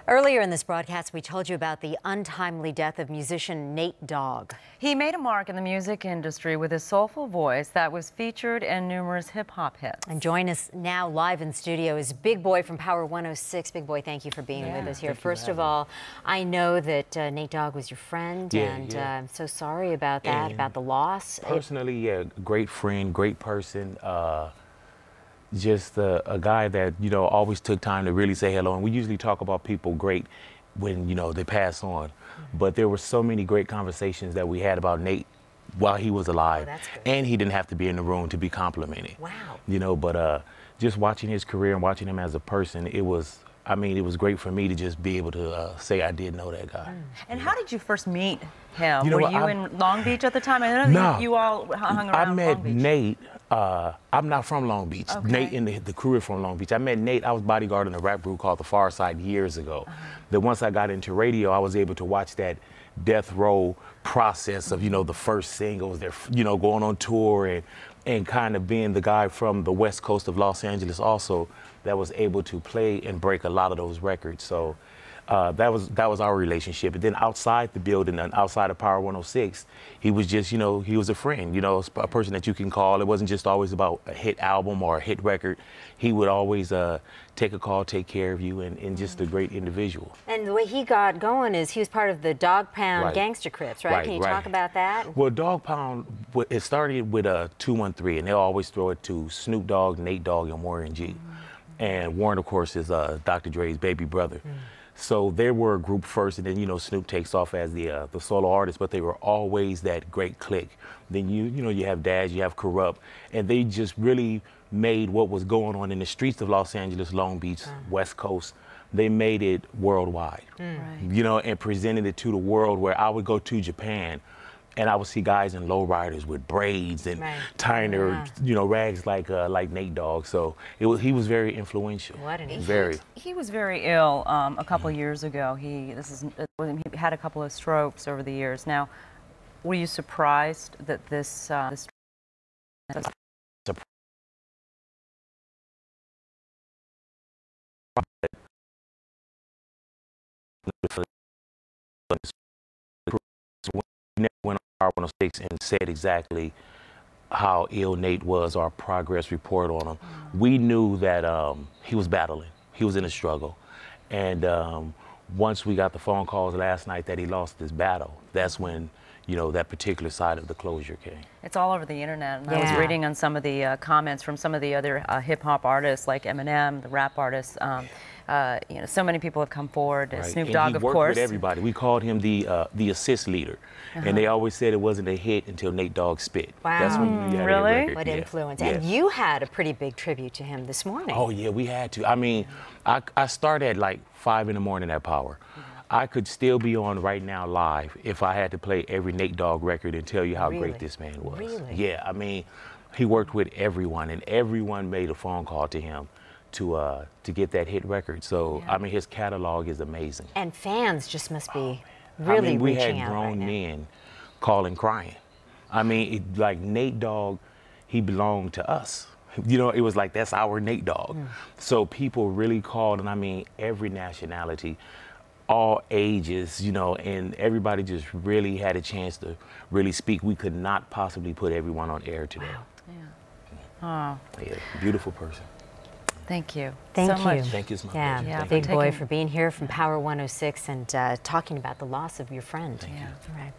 Earlier in this broadcast, we told you about the untimely death of musician Nate Dogg. He made a mark in the music industry with his soulful voice that was featured in numerous hip-hop hits. And join us now live in studio is Big Boy from Power 106. Big Boy, thank you for being with us here. First of all, I know that Nate Dogg was your friend, and I'm so sorry about that, And about the loss. Personally, yeah, great friend, great person. Just a guy that, always took time to really say hello. And we usually talk about people great when, they pass on. But there were so many great conversations that we had about Nate while he was alive. Oh, that's good. And he didn't have to be in the room to be complimented. Wow. But just watching his career and watching him as a person, it was great for me to just be able to say I did know that guy. And how did you first meet him? Were you in Long Beach at the time? I know you all hung around I met Long Beach. Nate. I'm not from Long Beach. Okay. Nate and the crew are from Long Beach. I met Nate. I was bodyguarding a rap group called The Far Side years ago. That once I got into radio, I was able to watch that death row process of, the first singles, they're, going on tour and kind of being the guy from the West Coast of Los Angeles also that was able to play and break a lot of those records. So that was our relationship. And then outside the building and outside of Power 106, he was just, he was a friend, a person that you can call. It wasn't just always about a hit album or a hit record. He would always take a call, take care of you, and just a great individual. And the way he got going is he was part of the Dog Pound Gangster Crips, right? Can you talk about that? Well, Dog Pound, it started with 213, and they'll always throw it to Snoop Dogg, Nate Dogg, and Warren G. And Warren, of course, is Dr. Dre's baby brother. So they were a group first, and then, Snoop takes off as the solo artist, but they were always that great clique. Then you have Daz, you have Corrupt, and they just really made what was going on in the streets of Los Angeles, Long Beach, West Coast. They made it worldwide, and presented it to the world, where I would go to Japan and I would see guys in lowriders with braids and tying their, rags like Nate Dogg. So he was very influential. What an He was very ill a couple years ago. He had a couple of strokes over the years. Now, were you surprised that this went on Power 106 and said exactly how ill Nate was, our progress report on him. We knew that he was battling. He was in a struggle. And once we got the phone calls last night that he lost this battle, that's when, that particular side of the closure came. It's all over the internet. And I was reading on some of the comments from some of the other hip-hop artists like Eminem, the rap artists. So many people have come forward. Snoop Dogg, of course. He worked with everybody. We called him the assist leader. And they always said it wasn't a hit until Nate Dogg spit. Wow. That's when you had a record. What influence. And you had a pretty big tribute to him this morning. Oh, yeah, we had to. I mean, I started at like 5 in the morning at Power. I could still be on right now live if I had to play every Nate Dogg record and tell you how great this man was. Really? Yeah, I mean, he worked with everyone, and everyone made a phone call to him to get that hit record. So, I mean, his catalog is amazing. And fans just must be really we reaching had out grown right now. men calling, crying. I mean, like Nate Dogg, he belonged to us. It was like, that's our Nate Dogg. So people really called, and I mean, every nationality, all ages, and everybody just really had a chance to really speak. We could not possibly put everyone on air today. Wow. Yeah, beautiful person. Thank you. Thank so much. Thank you. It's my pleasure. Yeah, Big Boy for being here from Power 106 and talking about the loss of your friend. Thank you. All right.